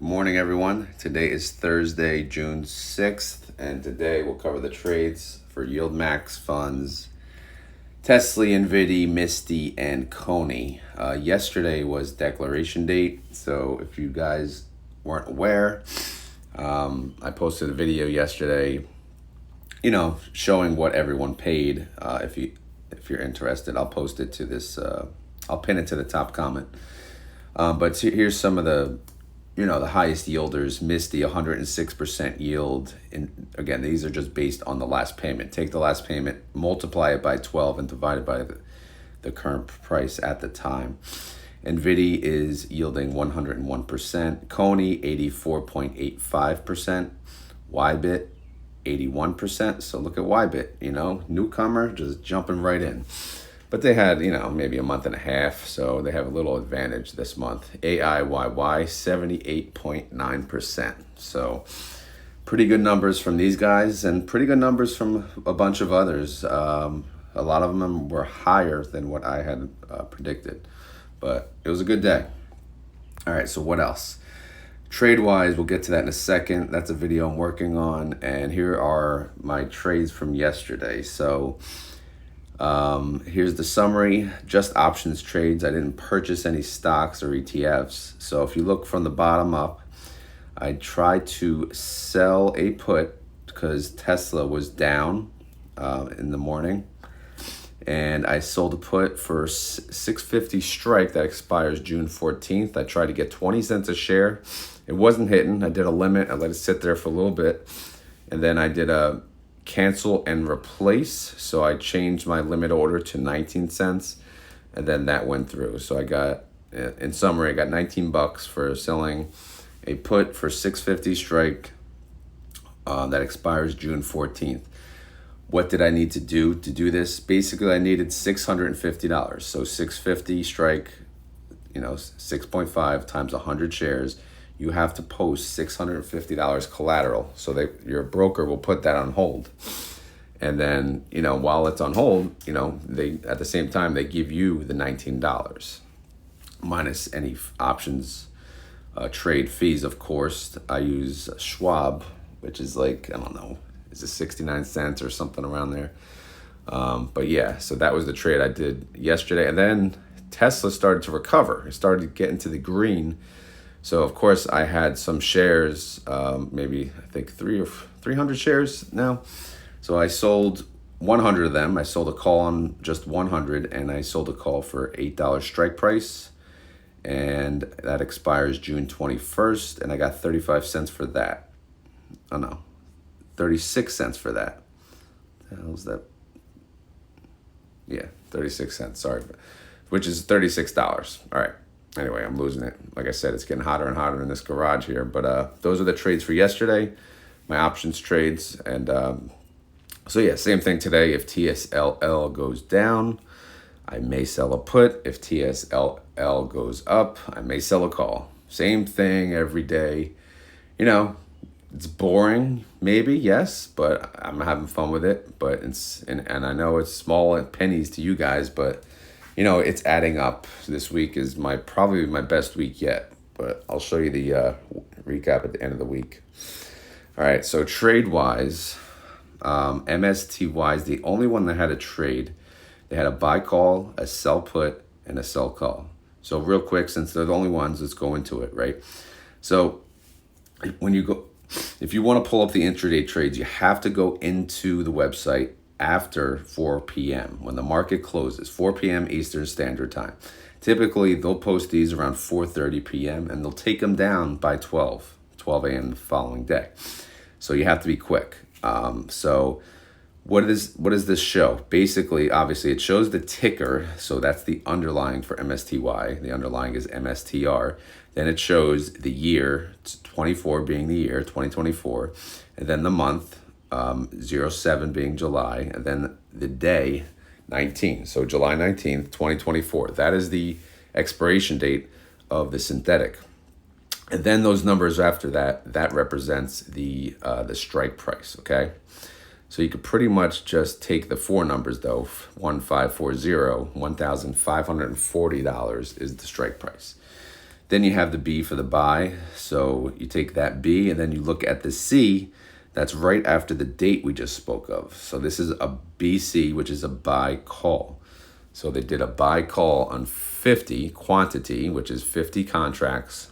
Morning, everyone. Today is Thursday, June 6th, and today we'll cover the trades for YieldMax funds, TSLY, NVDY, MSTY, and CONY. Yesterday was declaration date, so if you guys weren't aware, I posted a video yesterday, showing what everyone paid. If you're interested, I'll post it to this. I'll pin it to the top comment. But here's some of the highest yielders. MSTY 106% yield. And again, these are just based on the last payment. Take the last payment, multiply it by 12, and divide it by the current price at the time. NVDY is yielding 101%. CONY 84.85%. YBIT 81%. So look at YBIT, newcomer just jumping right in. But they had, maybe a month and a half, so they have a little advantage this month. AIYY, 78.9%. So pretty good numbers from these guys and pretty good numbers from a bunch of others. A lot of them were higher than what I had predicted, but it was a good day. All right, so what else? Trade-wise, we'll get to that in a second. That's a video I'm working on, and here are my trades from yesterday. So here's the summary. Just options trades. I didn't purchase any stocks or ETFs. So if you look from the bottom up, I tried to sell a put because Tesla was down in the morning, and I sold a put for 650 strike that expires June 14th. I tried to get 20 cents a share. It wasn't hitting. I did a limit. I let it sit there for a little bit, and then I did a cancel and replace. So I changed my limit order to 19 cents, and then that went through. So I got, in summary, I got 19 bucks for selling a put for 650 strike that expires June 14th. What did I need to do this? Basically, I needed $650. So 650 strike, 6.5 times 100 shares. You have to post $650 collateral, so your broker will put that on hold. And then, while it's on hold, they at the same time they give you the $19 minus any options trade fees. Of course, I use Schwab, which is like, I don't know, is it 69 cents or something around there? But yeah, so that was the trade I did yesterday, and then Tesla started to recover. It started to get into the green. So of course I had some shares, maybe I think 300 shares now. So I sold 100 of them. I sold a call on just 100, and I sold a call for $8 strike price, and that expires June 21st, and I got 35 cents for that. Oh no, 36 cents for that. What the hell is that? Yeah, 36 cents, sorry, which is $36. All right. Anyway, I'm losing it. Like I said, it's getting hotter and hotter in this garage here. But those are the trades for yesterday, my options trades. And so yeah, same thing today. If TSLY goes down, I may sell a put. If TSLY goes up, I may sell a call. Same thing every day. It's boring, maybe, yes, but I'm having fun with it. But and I know it's small pennies to you guys, but it's adding up. This week is probably my best week yet, but I'll show you the recap at the end of the week. All right, so trade-wise, MSTY is the only one that had a trade. They had a buy call, a sell put, and a sell call. So real quick, since they're the only ones, let's go into it, right? So if you want to pull up the intraday trades, you have to go into the website after 4 p.m. when the market closes, 4 p.m. Eastern Standard Time. Typically, they'll post these around 4:30 p.m. and they'll take them down by 12 a.m. the following day. So you have to be quick. So what does this show? Basically, obviously, it shows the ticker. So that's the underlying for MSTY. The underlying is MSTR. Then it shows the year, 24 being the year, 2024, and then the month, 07 being July, and then the day, 19. So July 19th, 2024. That is the expiration date of the synthetic. And then those numbers after that represents the strike price, okay? So you could pretty much just take the four numbers though, 1540, $1,540 is the strike price. Then you have the B for the buy. So you take that B and then you look at the C. That's right after the date we just spoke of. So this is a BC, which is a buy call. So they did a buy call on 50 quantity, which is 50 contracts.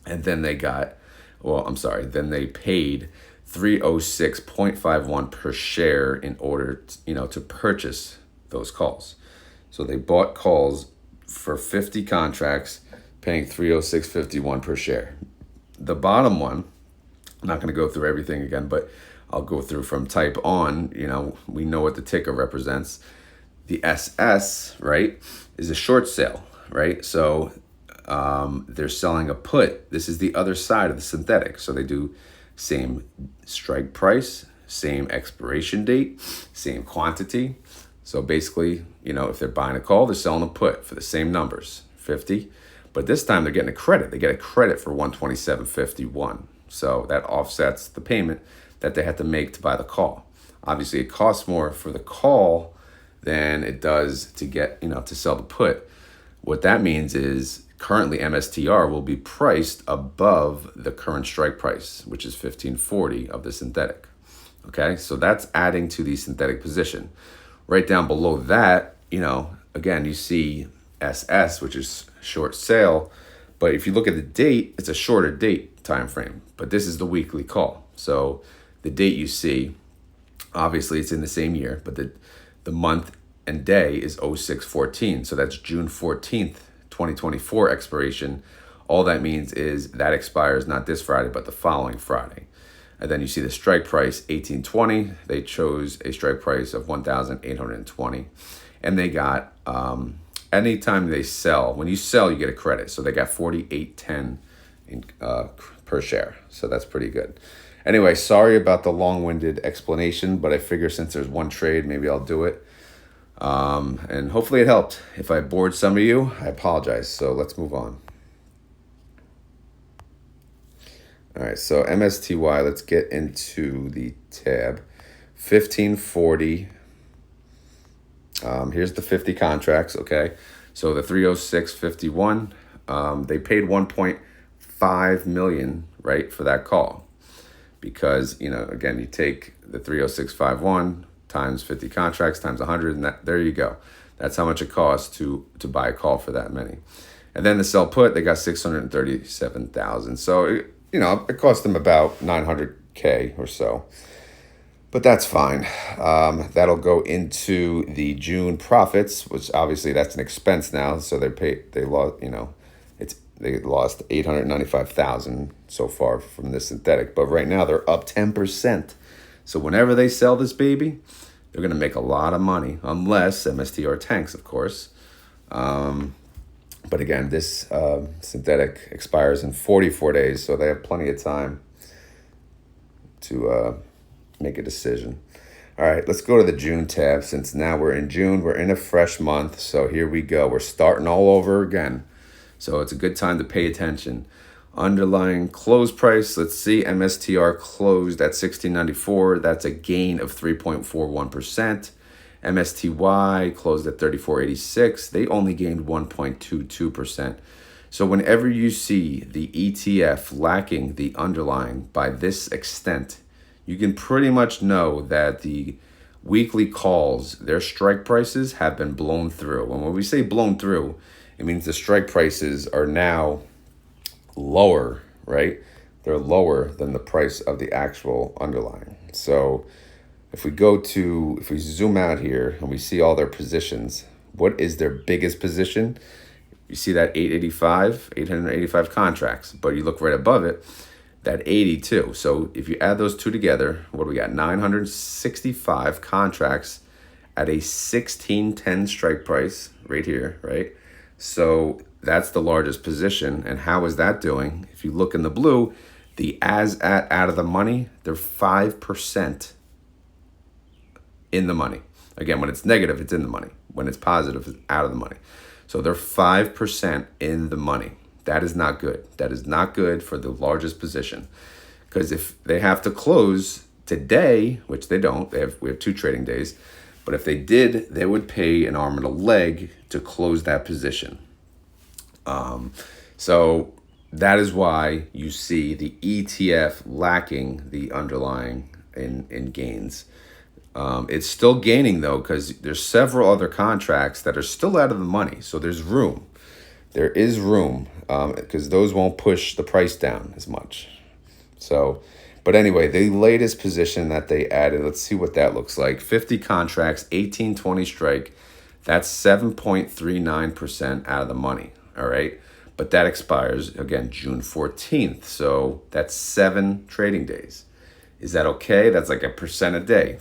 And then they got, then they paid 306.51 per share in order to purchase those calls. So they bought calls for 50 contracts, paying 306.51 per share. The bottom one, I'm not going to go through everything again, but I'll go through from type on. We know what the ticker represents. The SS, right, is a short sale, right? So they're selling a put. This is the other side of the synthetic. So they do same strike price, same expiration date, same quantity. So basically, if they're buying a call, they're selling a put for the same numbers, 50. But this time they're getting a credit. They get a credit for 127.51. So that offsets the payment that they had to make to buy the call. Obviously, it costs more for the call than it does to get, to sell the put. What that means is currently MSTR will be priced above the current strike price, which is 1540 of the synthetic. Okay, so that's adding to the synthetic position. Right down below that, again, you see SS, which is short sale. But if you look at the date, it's a shorter date time frame. But this is the weekly call. So the date you see, obviously it's in the same year, but the month and day is 0614. So that's June 14th, 2024 expiration. All that means is that expires not this Friday, but the following Friday. And then you see the strike price, 1820. They chose a strike price of 1,820. And they got, anytime they sell, when you sell, you get a credit. So they got 48.10 per share. So that's pretty good. Anyway, sorry about the long-winded explanation, but I figure since there's one trade, maybe I'll do it. And hopefully it helped. If I bored some of you, I apologize. So let's move on. All right, so MSTY, let's get into the tab. 1540. Here's the 50 contracts, okay? So the 306.51, they paid 1.5 million, right, for that call. Because, again, you take the 306.51 times 50 contracts times 100, and there you go. That's how much it costs to buy a call for that many. And then the sell put, they got 637,000. So, it cost them about 900K or so. But that's fine. That'll go into the June profits, which obviously that's an expense now. So they lost 895,000 so far from this synthetic. But right now they're up 10%. So whenever they sell this baby, they're going to make a lot of money, unless MSTR tanks, of course. But again, this synthetic expires in 44 days, so they have plenty of time to make a decision. All right, let's go to the June tab. Since now we're in June, we're in a fresh month. So here we go. We're starting all over again. So it's a good time to pay attention. Underlying close price, let's see, MSTR closed at 1694. That's a gain of 3.41%. MSTY closed at 34.86. They only gained 1.22%. So whenever you see the ETF lacking the underlying by this extent, you can pretty much know that the weekly calls, their strike prices have been blown through. And when we say blown through, it means the strike prices are now lower, right? They're lower than the price of the actual underlying. So if we zoom out here and we see all their positions, what is their biggest position? You see that 885 contracts, but you look right above it, that 82. So if you add those two together, what do we got? 965 contracts at a 1610 strike price right here, right? So that's the largest position. And how is that doing? If you look in the blue, the as at out of the money, they're 5% in the money. Again, when it's negative, it's in the money. When it's positive, it's out of the money. So they're 5% in the money. That is not good. That is not good for the largest position. Because if they have to close today, which they don't, we have 2 trading days, but if they did, they would pay an arm and a leg to close that position. So that is why you see the ETF lacking the underlying in gains. It's still gaining though, because there's several other contracts that are still out of the money. So there's room. There is room, because those won't push the price down as much. So, but anyway, the latest position that they added, let's see what that looks like. 50 contracts, 1820 strike. That's 7.39% out of the money. All right. But that expires again June 14th. So that's 7 trading days. Is that okay? That's like 1% a day.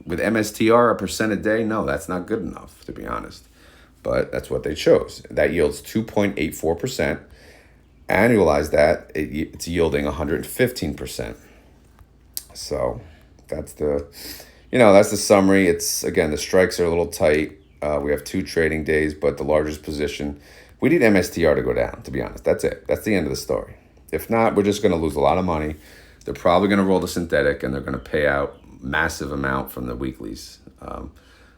With MSTR, 1% a day? No, that's not good enough, to be honest. But that's what they chose. That yields 2.84%. Annualize that, it's yielding 115%. So that's that's the summary. It's, again, the strikes are a little tight. We have 2 trading days, but the largest position, we need MSTR to go down, to be honest. That's it. That's the end of the story. If not, we're just going to lose a lot of money. They're probably going to roll the synthetic, and they're going to pay out massive amount from the weeklies,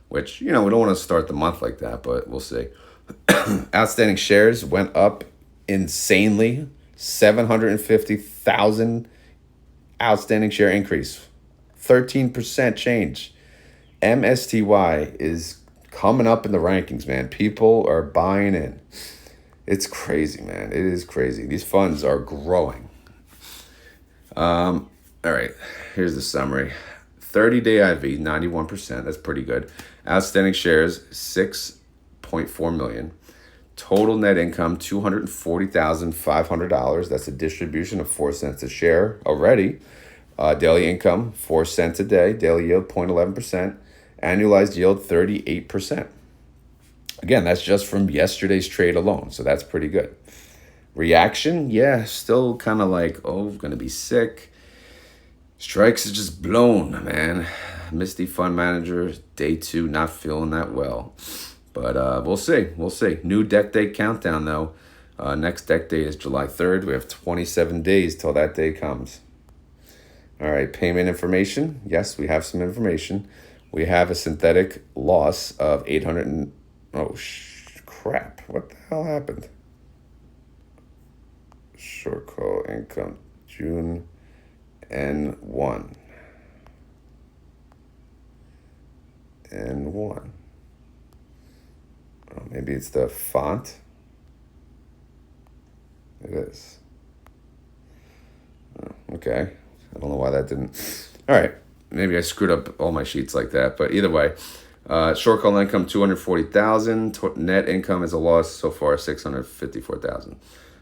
which, we don't want to start the month like that, but we'll see. Outstanding shares went up insanely. 750,000 outstanding share increase. 13% change. MSTY is coming up in the rankings, man. People are buying in. It's crazy, man. It is crazy. These funds are growing. All right, here's the summary. 30-day IV, 91%. That's pretty good. Outstanding shares, 6.4 million. Total net income, $240,500. That's a distribution of 4 cents a share already. Daily income, 4 cents a day. Daily yield, 0.11%. Annualized yield, 38%. Again, that's just from yesterday's trade alone, so that's pretty good. Reaction, yeah, still kind of like, gonna be sick. Strikes is just blown, man. Misty Fund Manager, day 2, not feeling that well. But we'll see. We'll see. New deck day countdown, though. Next deck day is July 3rd. We have 27 days till that day comes. All right, payment information. Yes, we have some information. We have a synthetic loss of 800 crap. What the hell happened? Short call income, June N1. N1. Oh, maybe it's the font. It is. Oh, okay. I don't know why that didn't. All right. Maybe I screwed up all my sheets like that. But either way, short call income, 240,000. Net income is a loss so far, 654,000.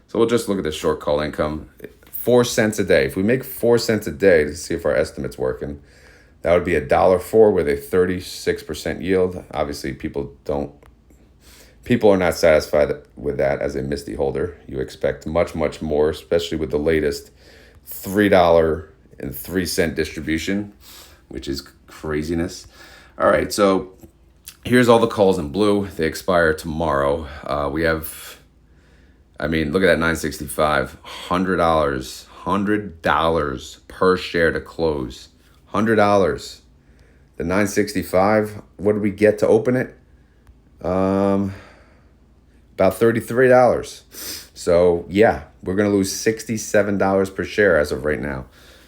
So we'll just look at the short call income. 4 cents a day. If we make 4 cents a day to see if our estimate's working, that would be $1.04 with a 36% yield. Obviously, people are not satisfied with that as a Misty holder. You expect much, much more, especially with the latest $3.03 distribution, which is craziness. All right, so here's all the calls in blue. They expire tomorrow. We have, look at that 965, $100 per share to close. $100. The 965, what did we get to open it? About $33. So yeah, we're going to lose $67 per share as of right now.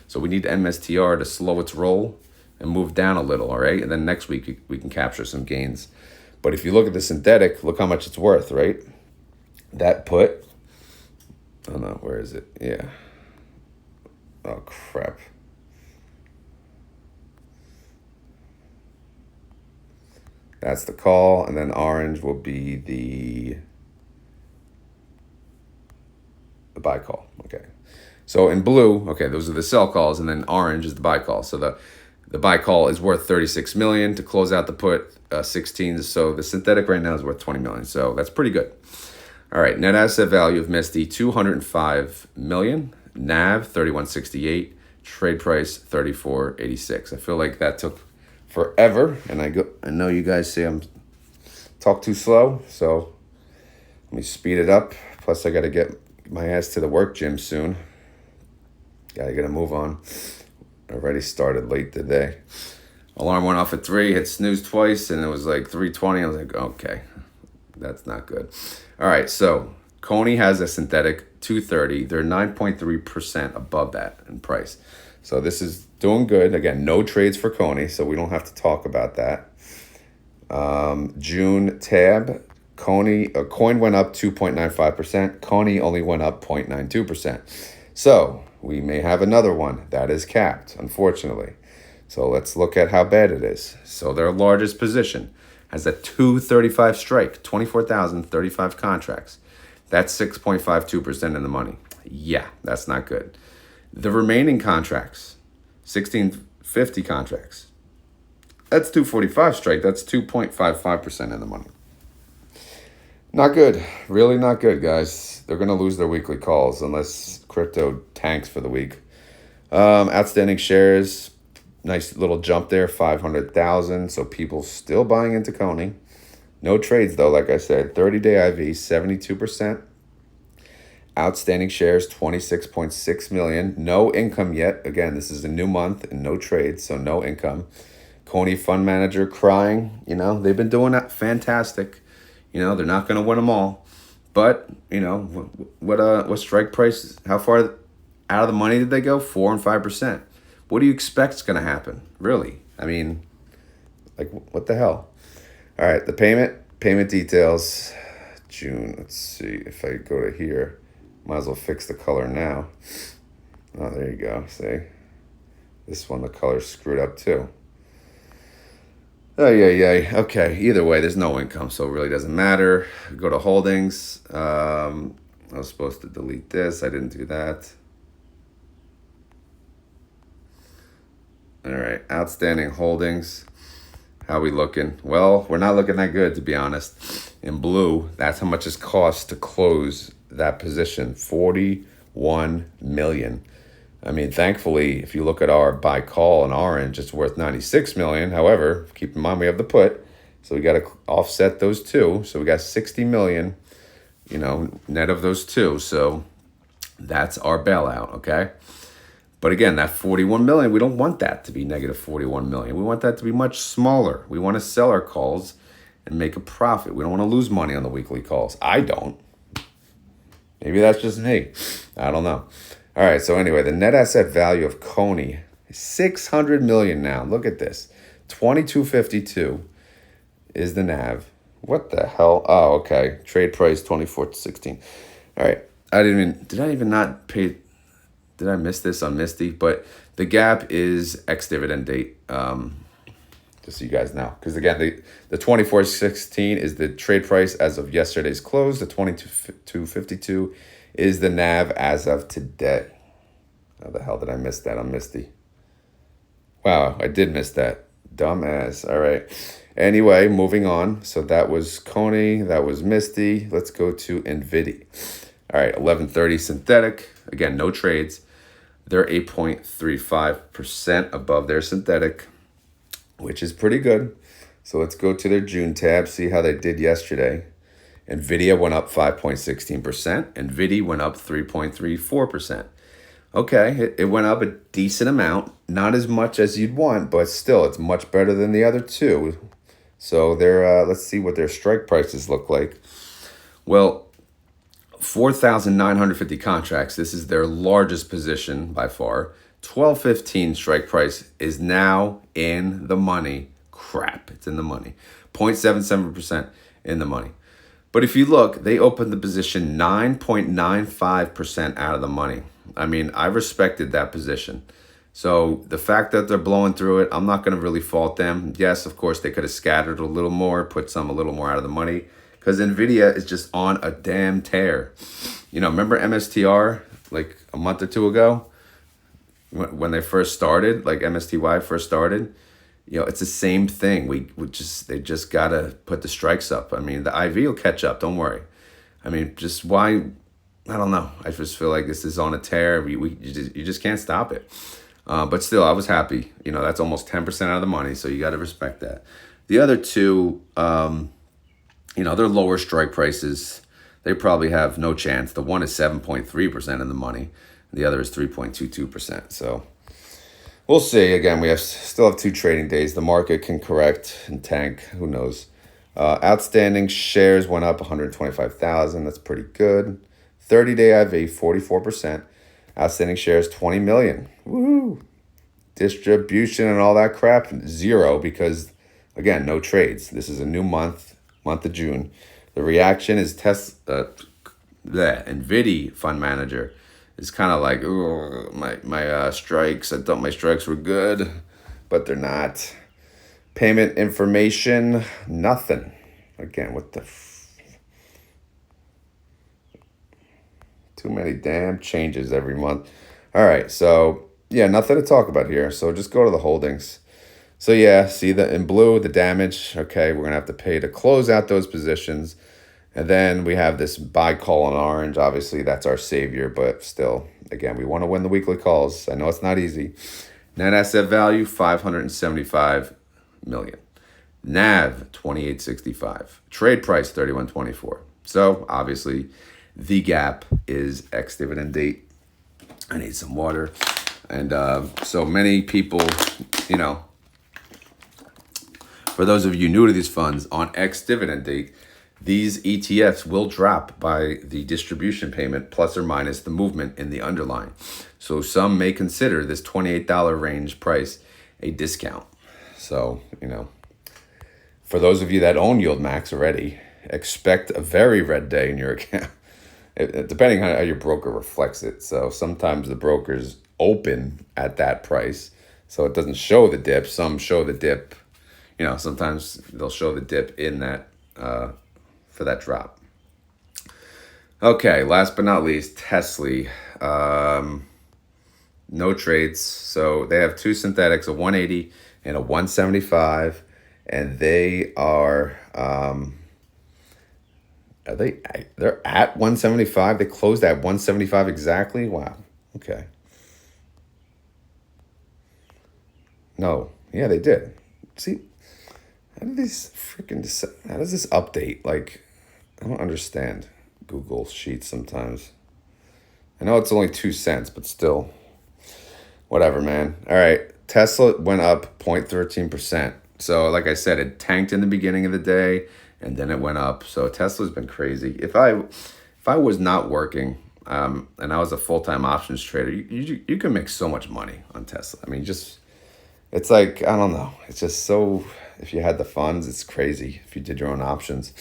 So we need MSTR to slow its roll and move down a little, all right? And then next week we can capture some gains. But if you look at the synthetic, look how much it's worth, right? That put, oh no, where is it? Yeah. Oh, crap. That's the call, and then orange will be the buy call. Okay. So in blue, okay, those are the sell calls, and then orange is the buy call. So the buy call is worth 36 million to close out the put 16. So the synthetic right now is worth 20 million. So that's pretty good. All right, net asset value of Misty 205 million, NAV 3168, trade price 34.86. I feel like that took forever, and I know you guys say I'm talk too slow, so let me speed it up. Plus I got to get my ass to the work gym soon. Gotta get a move on. Already started late today. Alarm went off at 3, hit snooze twice, and it was like 3:20. I was like, okay, that's not good. All right, so CONY has a synthetic 230. They're 9.3% above that in price. So this is doing good. Again, no trades for CONY, so we don't have to talk about that. June tab, coin went up 2.95%. CONY only went up 0.92%. So we may have another one that is capped, unfortunately. So let's look at how bad it is. So their largest position has a 235 strike, 24,035 contracts. That's 6.52% in the money. Yeah, that's not good. The remaining contracts, 1650 contracts, that's 245 strike. That's 2.55% in the money. Not good. Really not good, guys. They're going to lose their weekly calls unless crypto tanks for the week. Outstanding shares, nice little jump there, 500,000. So people still buying into CONY. No trades, though, like I said. 30-day IV, 72%. Outstanding shares, 26.6 million. No income yet. Again, this is a new month and no trades, so no income. CONY fund manager crying. They've been doing that fantastic. They're not going to win them all. But, what strike price, how far out of the money did they go? 4% and 5%. What do you expect is going to happen? Really? I mean, like, what the hell? All right, the payment details, June. Let's see if I go to here. Might as well fix the color now. Oh, there you go. See? This one, the color's screwed up too. Oh, yeah. Okay, either way, there's no income, so it really doesn't matter. Go to holdings. I was supposed to delete this. I didn't do that. All right, outstanding holdings. How we looking? Well, we're not looking that good, to be honest. In blue, that's how much it costs to close that position, 41 million. I mean, thankfully, if you look at our buy call in orange, it's worth 96 million. However, keep in mind we have the put, so we got to offset those two. So we got 60 million, net of those two. So that's our bailout, okay? But again, that 41 million, we don't want that to be negative 41 million. We want that to be much smaller. We want to sell our calls and make a profit. We don't want to lose money on the weekly calls. I don't. Maybe that's just me. I don't know. All right, so anyway, the net asset value of CONY is 600 million now. Look at this. 2252 is the NAV. What the hell? Oh, okay. Trade price 24.16. All right. Did I miss this on MSTY? But the gap is ex-dividend date, just so you guys know. Because again, the 24.16 is the trade price as of yesterday's close. The 22.52 is the NAV as of today. How the hell did I miss that on MSTY? Wow, I did miss that. Dumbass. All right. Anyway, moving on. So that was CONY. That was MSTY. Let's go to NVDY. All right, 1130 synthetic. Again, no trades. They're 8.35% above their synthetic, which is pretty good. So let's go to their June tab, see how they did yesterday. NVIDIA went up 5.16%. NVIDY went up 3.34%. Okay, it went up a decent amount. Not as much as you'd want, but still, it's much better than the other two. So let's see what their strike prices look like. Well, 4,950 contracts. This is their largest position by far. 12.15 strike price is now in the money. Crap, it's in the money. 0.77% in the money. But if you look, they opened the position 9.95% out of the money. I mean, I respected that position. So the fact that they're blowing through it, I'm not going to really fault them. Yes, of course, they could have scattered a little more, put some a little more out of the money, because NVIDIA is just on a damn tear. Remember MSTR like a month or two ago when they first started, like MSTY first started? It's the same thing. They just got to put the strikes up. I mean, the IV will catch up. Don't worry. I mean, just why? I don't know. I just feel like this is on a tear. You just can't stop it. But still, I was happy. That's almost 10% out of the money, so you got to respect that. The other two, they're lower strike prices. They probably have no chance. The one is 7.3% in the money. The other is 3.22%. So we'll see. Again, we still have 2 trading days. The market can correct and tank. Who knows? Outstanding shares went up 125,000. That's pretty good. 30-day IV, 44%. Outstanding shares, 20 million. Woo! Distribution and all that crap, 0 because, again, no trades. This is a new month of June. The reaction is NVDY fund manager is kind of like, oh, my strikes. I thought my strikes were good, but they're not. Payment information, nothing. Again, what the too many damn changes every month. All right, so yeah, nothing to talk about here. So just go to the holdings. So yeah, see in blue, the damage. Okay, we're gonna have to pay to close out those positions. And then we have this buy call in orange. Obviously, that's our savior, but still, again, we want to win the weekly calls. I know it's not easy. Net asset value, 575 million. NAV, 2865. Trade price, 3124. So obviously, the gap is ex-dividend date. I need some water. And so many people, for those of you new to these funds, on ex-dividend date, these ETFs will drop by the distribution payment plus or minus the movement in the underlying. So some may consider this $28 range price a discount. So, for those of you that own YieldMax already, expect a very red day in your account, depending on how your broker reflects it. So sometimes the brokers open at that price, so it doesn't show the dip. Some show the dip. Sometimes they'll show the dip in that for that drop. Okay, last but not least, TSLY. No trades. So they have two synthetics, a 180 and a 175, and they are they're at 175. They closed at 175 exactly. Wow. Okay. No. Yeah, they did. See, how does this update? Like, I don't understand Google Sheets sometimes. I know it's only 2 cents, but still. Whatever, man. All right. Tesla went up 0.13%. So, like I said, it tanked in the beginning of the day, and then it went up. So Tesla's been crazy. If I was not working, and I was a full-time options trader, you can make so much money on Tesla. I mean, it's like, I don't know. It's just so, if you had the funds, it's crazy if you did your own options.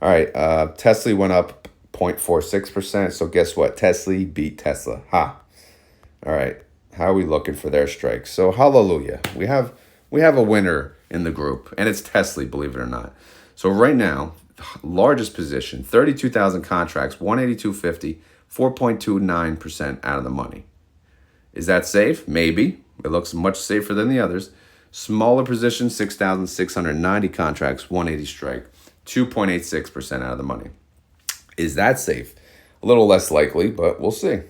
All right, TSLY went up 0.46%. So guess what? TSLY beat Tesla. Ha. All right. How are we looking for their strikes? So hallelujah. We have a winner in the group, and it's TSLY, believe it or not. So right now, largest position, 32,000 contracts, 182.50, 4.29% out of the money. Is that safe? Maybe. It looks much safer than the others. Smaller position, 6,690 contracts, 180 strike, 2.86% out of the money. Is that safe? A little less likely, but we'll see.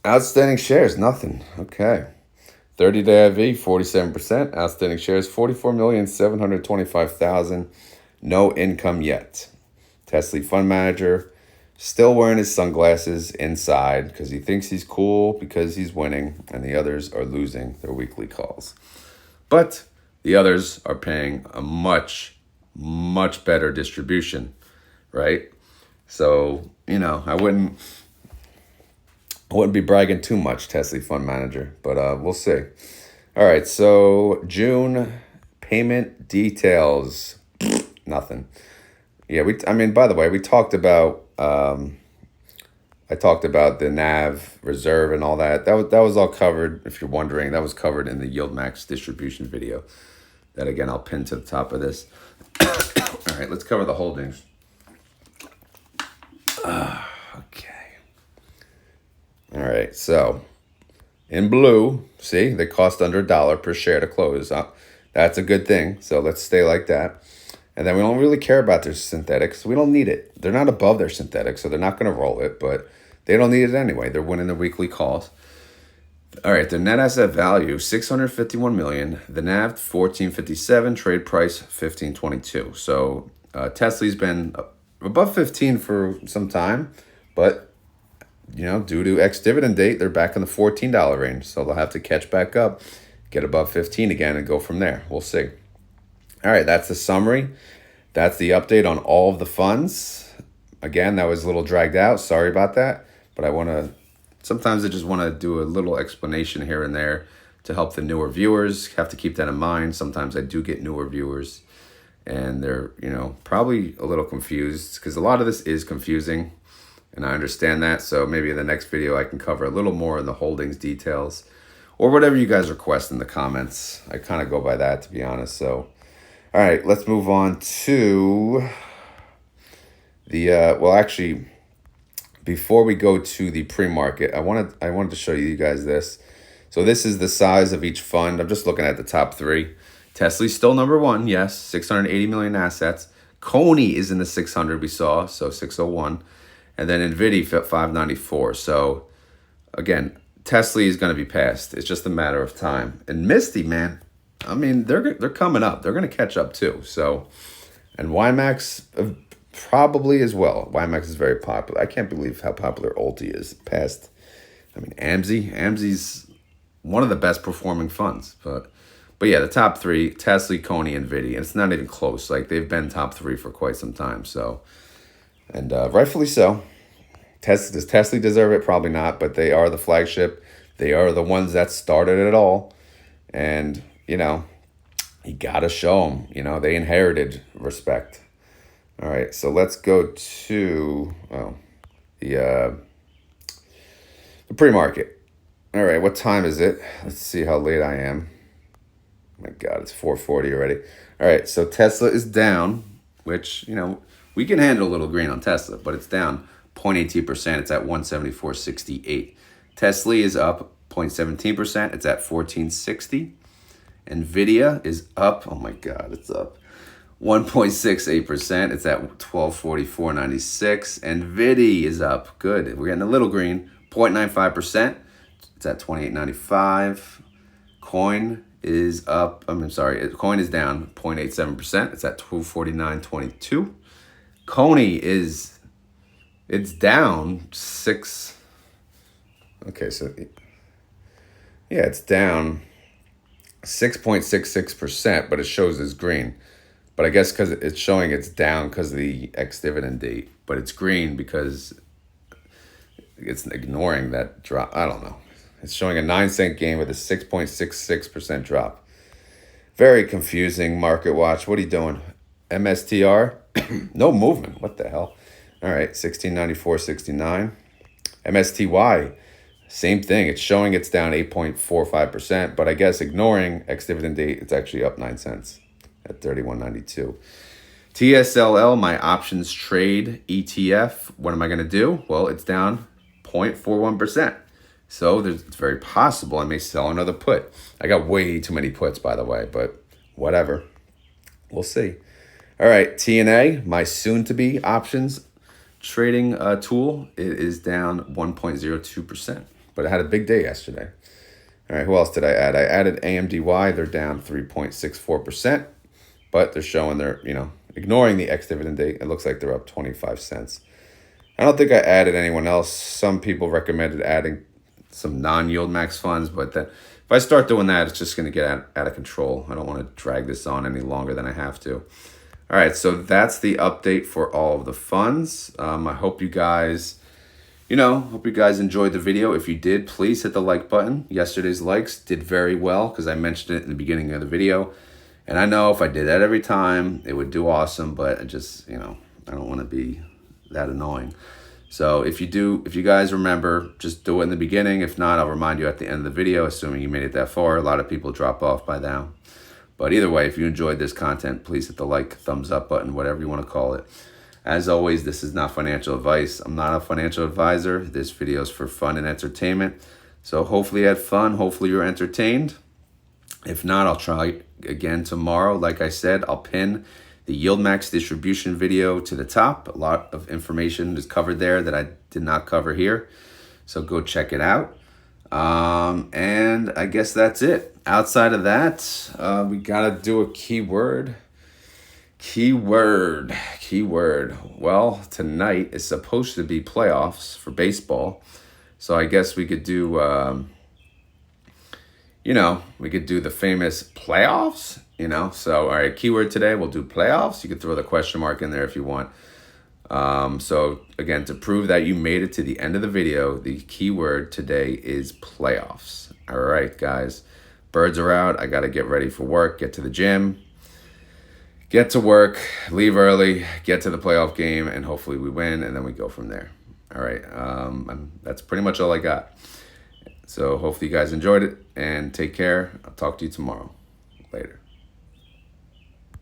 Outstanding shares, nothing. Okay. 30-day IV, 47%. Outstanding shares, 44,725,000. No income yet. TSLY fund manager, still wearing his sunglasses inside because he thinks he's cool because he's winning, and the others are losing their weekly calls. But the others are paying a much, much better distribution, right? So, I wouldn't be bragging too much, TSLY fund manager, but we'll see. All right, so June payment details, nothing. Yeah, by the way, we talked about, I talked about the NAV reserve and all that. That was all covered, if you're wondering. That was covered in the YieldMax distribution video. That, again, I'll pin to the top of this. All right, let's cover the holdings. Okay. All right, so in blue, see, they cost under $1 per share to close. That's a good thing, so let's stay like that. And then we don't really care about their synthetics. We don't need it. They're not above their synthetics, so they're not going to roll it, but they don't need it anyway. They're winning the weekly calls. All right, the net asset value, 651 million. The NAV, 1457. Trade price, 1522. So TSLY's been above 15 for some time, but due to ex-dividend date, they're back in the $14 range. So they'll have to catch back up, get above 15 again and go from there. We'll see. All right, that's the summary. That's the update on all of the funds. Again, that was a little dragged out. Sorry about that. But sometimes I just want to do a little explanation here and there to help the newer viewers. Have to keep that in mind. Sometimes I do get newer viewers and they're, probably a little confused because a lot of this is confusing and I understand that. So maybe in the next video, I can cover a little more in the holdings details or whatever you guys request in the comments. I kind of go by that, to be honest. So, all right, let's move on to the, actually, before we go to the pre-market, I wanted to show you guys this. So this is the size of each fund. I'm just looking at the top three. TSLY still number one, yes, 680 million assets. CONY is in the 600 we saw, so 601. And then NVDY 594. So again, TSLY is going to be passed. It's just a matter of time. And MSTY, man, I mean, they're coming up. They're going to catch up too. So, and YieldMax probably as well. YieldMax is very popular. I can't believe how popular Ulti is past. I mean, AMSI's one of the best performing funds. But yeah, the top three, TSLY, CONY, and NVDY. And it's not even close. Like, they've been top three for quite some time. So, and rightfully so. Does TSLY deserve it? Probably not, but they are the flagship. They are the ones that started it all. And, you got to show them. They inherited respect. All right, so let's go to the pre-market. All right, what time is it? Let's see how late I am. Oh my God, it's 4:40 already. All right, so Tesla is down, which, we can handle a little green on Tesla, but it's down 0.18%. It's at 174.68. TSLY is up 0.17%. It's at 1460. NVIDIA is up. Oh my God, it's up 1.68%. It's at 1244.96. NVDY is up. Good. We're getting a little green. 0.95%. It's at 28.95. Coin is up. Coin is down 0.87%. It's at 249.22. CONY it's down 6. Okay, so yeah, it's down 6.66%, but it shows as green. But I guess because it's showing it's down because of the ex-dividend date, but it's green because it's ignoring that drop. I don't know. It's showing a 9-cent gain with a 6.66% drop. Very confusing. Market watch. What are you doing? MSTR? No movement. What the hell? All right, 1694.69. MSTY, same thing. It's showing it's down 8.45%, but I guess ignoring ex-dividend date, it's actually up 9 cents at 31.92. TSLY, my options trade ETF. What am I going to do? Well, it's down 0.41%. So it's very possible I may sell another put. I got way too many puts, by the way, but whatever. We'll see. All right, TNA, my soon-to-be options trading tool, it is down 1.02%, but it had a big day yesterday. All right, who else did I add? I added MSTY. They're down 3.64%, but they're showing they're, ignoring the ex-dividend date. It looks like they're up 25 cents. I don't think I added anyone else. Some people recommended adding some non-YieldMax funds, but then if I start doing that, it's just going to get out of control. I don't want to drag this on any longer than I have to. All right, so that's the update for all of the funds. I hope you guys, enjoyed the video. If you did, please hit the like button. Yesterday's likes did very well because I mentioned it in the beginning of the video. And I know if I did that every time, it would do awesome, but I just, I don't want to be that annoying. So if you guys remember, just do it in the beginning. If not, I'll remind you at the end of the video, assuming you made it that far. A lot of people drop off by now. But either way, if you enjoyed this content, please hit the like, thumbs up button, whatever you want to call it. As always, this is not financial advice. I'm not a financial advisor. This video is for fun and entertainment. So hopefully you had fun. Hopefully you're entertained. If not, I'll try again tomorrow. Like I said, I'll pin the YieldMax distribution video to the top. A lot of information is covered there that I did not cover here. So go check it out. And I guess that's it. Outside of that, we got to do a keyword. Keyword. Well, tonight is supposed to be playoffs for baseball. So I guess we could do, you know, we could do the famous playoffs, you know. So, all right, keyword today, we'll do playoffs. You could throw the question mark in there if you want. So again, to prove that you made it to the end of the video, the keyword today is playoffs. All right, guys, birds are out. I got to get ready for work, get to the gym, get to work, leave early, get to the playoff game, and hopefully we win, and then we go from there. All right, that's pretty much all I got. So hopefully you guys enjoyed it, and take care. I'll talk to you tomorrow. Later.